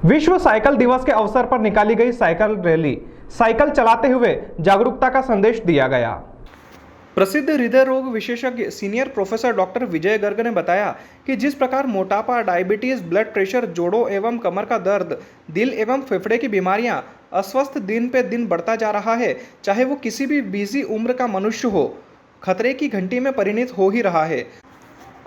विश्व साइकिल दिवस के अवसर पर निकाली गई साइकिल रैली। साइकिल चलाते हुए जागरूकता का संदेश दिया गया। प्रसिद्ध हृदय रोग विशेषज्ञ सीनियर प्रोफेसर डॉक्टर विजय गर्ग ने बताया कि जिस प्रकार मोटापा, डायबिटीज, ब्लड प्रेशर, जोड़ों एवं कमर का दर्द, दिल एवं फेफड़े की बीमारियां, अस्वस्थ दिन पे दिन बढ़ता जा रहा है, चाहे वो किसी भी बिजी उम्र का मनुष्य हो, खतरे की घंटी में परिणत हो ही रहा है।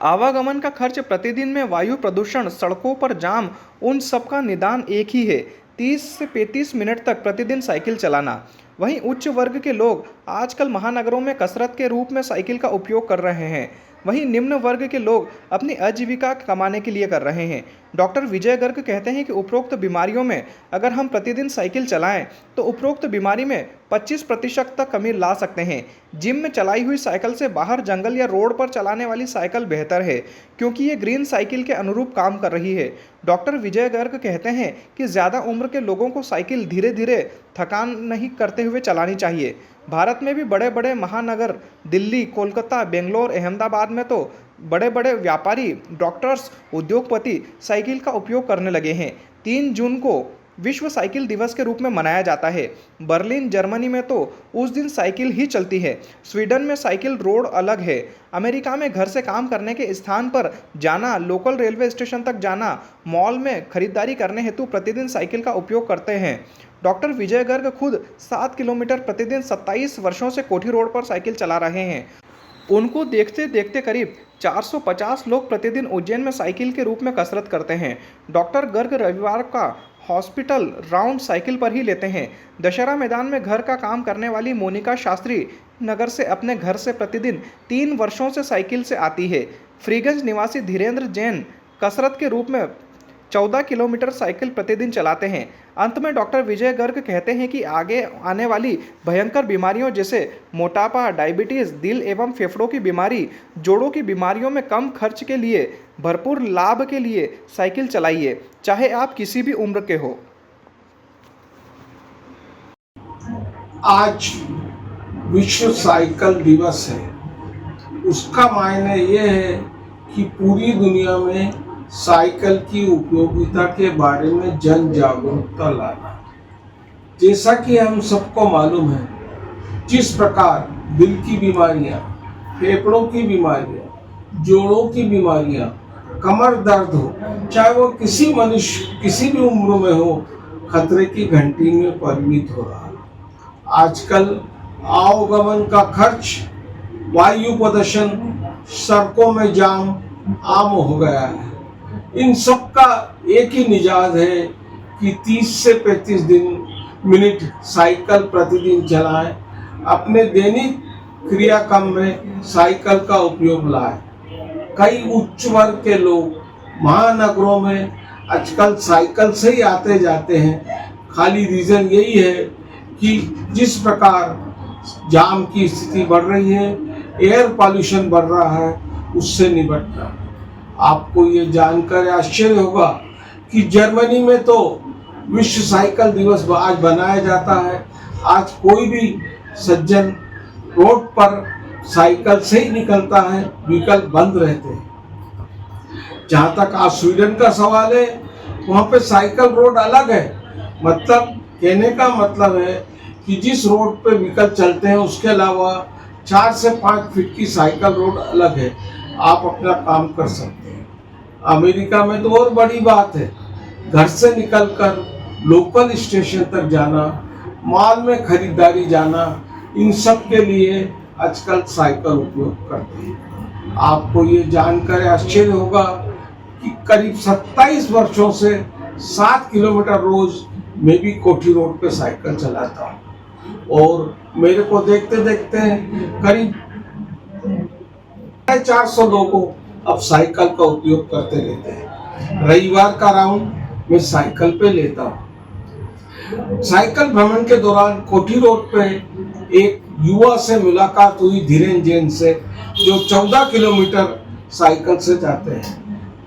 आवागमन का खर्च, प्रतिदिन में वायु प्रदूषण, सड़कों पर जाम, उन सब का निदान एक ही है, 30 से 35 मिनट तक प्रतिदिन साइकिल चलाना। वहीं उच्च वर्ग के लोग आजकल महानगरों में कसरत के रूप में साइकिल का उपयोग कर रहे हैं, वहीं निम्न वर्ग के लोग अपनी आजीविका कमाने के लिए कर रहे हैं। डॉक्टर विजय गर्ग कहते हैं कि उपरोक्त बीमारियों में अगर हम प्रतिदिन साइकिल चलाएं तो उपरोक्त बीमारी में 25% तक कमी ला सकते हैं। जिम में चलाई हुई साइकिल से बाहर जंगल या रोड पर चलाने वाली साइकिल बेहतर है, क्योंकि ये ग्रीन साइकिल के अनुरूप काम कर रही है। डॉक्टर विजय गर्ग कहते हैं कि ज़्यादा उम्र के लोगों को साइकिल धीरे धीरे थकान नहीं करते हुए चलानी चाहिए। भारत में भी बड़े बड़े महानगर दिल्ली, कोलकाता, बेंगलोर, अहमदाबाद में तो बड़े बड़े व्यापारी, डॉक्टर्स, उद्योगपति साइकिल का उपयोग करने लगे हैं। 3 जून को विश्व साइकिल दिवस के रूप में मनाया जाता है। बर्लिन, जर्मनी में तो उस दिन साइकिल ही चलती है। स्वीडन में साइकिल रोड अलग है। अमेरिका में घर से काम करने के स्थान पर जाना, लोकल रेलवे स्टेशन तक जाना, मॉल में खरीदारी करने हेतु प्रतिदिन साइकिल का उपयोग करते हैं। डॉक्टर विजय गर्ग खुद 7 किलोमीटर प्रतिदिन 27 वर्षों से कोठी रोड पर साइकिल चला रहे हैं। उनको देखते देखते करीब 450 लोग प्रतिदिन उज्जैन में साइकिल के रूप में कसरत करते हैं। डॉक्टर गर्ग रविवार का हॉस्पिटल राउंड साइकिल पर ही लेते हैं। दशहरा मैदान में घर का काम करने वाली मोनिका शास्त्री नगर से अपने घर से प्रतिदिन 3 वर्षों से साइकिल से आती है। फ्रीगंज निवासी धीरेन्द्र जैन कसरत के रूप में 14 किलोमीटर साइकिल प्रतिदिन चलाते हैं। अंत में डॉक्टर विजय गर्ग कहते हैं कि आगे आने वाली भयंकर बीमारियों जैसे मोटापा, डायबिटीज, दिल एवं फेफड़ों की बीमारी, जोड़ों की बीमारियों में कम खर्च के लिए, भरपूर लाभ के लिए साइकिल चलाइए, चाहे आप किसी भी उम्र के हो। आज विश्व साइकिल दिवस है। उसका मायने ये है कि पूरी दुनिया में साइकिल की उपयोगिता के बारे में जन जागरूकता लाना। जैसा कि हम सबको मालूम है, जिस प्रकार दिल की बीमारियां, फेफड़ों की बीमारियां, जोड़ों की बीमारियां, कमर दर्द हो, चाहे वो किसी मनुष्य किसी भी उम्र में हो, खतरे की घंटी में परिणत हो रहा है। आजकल आवागमन का खर्च, वायु प्रदूषण, सड़कों में जाम आम हो गया है। इन सब का एक ही निजात है कि 30 से 35 मिनट साइकिल प्रतिदिन चलाएं। अपने दैनिक क्रियाक्रम में साइकिल का उपयोग लाएं। कई उच्च वर्ग के लोग महानगरों में आजकल साइकिल से ही आते जाते हैं। खाली रीज़न यही है कि जिस प्रकार जाम की स्थिति बढ़ रही है, एयर पॉल्यूशन बढ़ रहा है, उससे निपटना। आपको ये जानकर आश्चर्य होगा कि जर्मनी में तो विश्व साइकिल दिवस आज बनाया जाता है। आज कोई भी सज्जन रोड पर साइकिल से ही निकलता है, विकल्प बंद रहते हैं। जहाँ तक आज स्वीडन का सवाल है, वहाँ पे साइकिल रोड अलग है। मतलब कहने का मतलब है कि जिस रोड पे व्हीकल चलते हैं उसके अलावा 4 से 5 फीट की साइकिल रोड अलग है, आप अपना काम कर सकते हैं। अमेरिका में तो और बड़ी बात है, घर से निकलकर लोकल स्टेशन तक जाना, मॉल में खरीदारी जाना, इन सब के लिए आजकल साइकिल उपयोग करते हैं। आपको ये जानकर आश्चर्य होगा कि करीब 27 वर्षों से 7 किलोमीटर रोज मैं भी कोठी रोड पे साइकिल चलाता हूँ और मेरे को देखते देखते करीब 400 लोगों अब साइकिल का उपयोग करते रहते हैं। रविवार का राउंड मैं साइकिल पे लेता हूँ। साइकिल भ्रमण के दौरान कोठी रोड पे एक युवा से मुलाकात हुई, धीरेन्द्र जैन से, जो 14 किलोमीटर साइकिल से जाते हैं।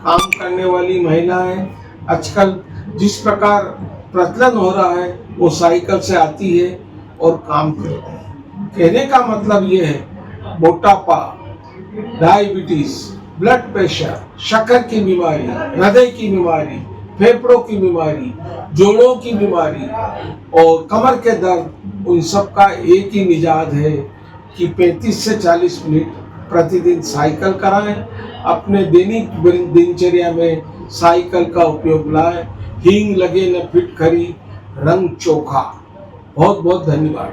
काम करने वाली महिलाएं आजकल जिस प्रकार प्रचलन हो रहा है, वो साइकिल से आती है और काम करते हैं। कहने का मतलब ये है, मोटापा, डायबिटीज, ब्लड प्रेशर, शक्कर की बीमारी, हृदय की बीमारी, फेफड़ों की बीमारी, जोड़ों की बीमारी और कमर के दर्द, उन सब का एक ही निजात है कि 35 से 40 मिनट प्रतिदिन साइकिल कराएं, अपने दैनिक दिनचर्या में साइकिल का उपयोग लाएं। हींग लगे न फिट खरी, रंग चोखा। बहुत बहुत धन्यवाद।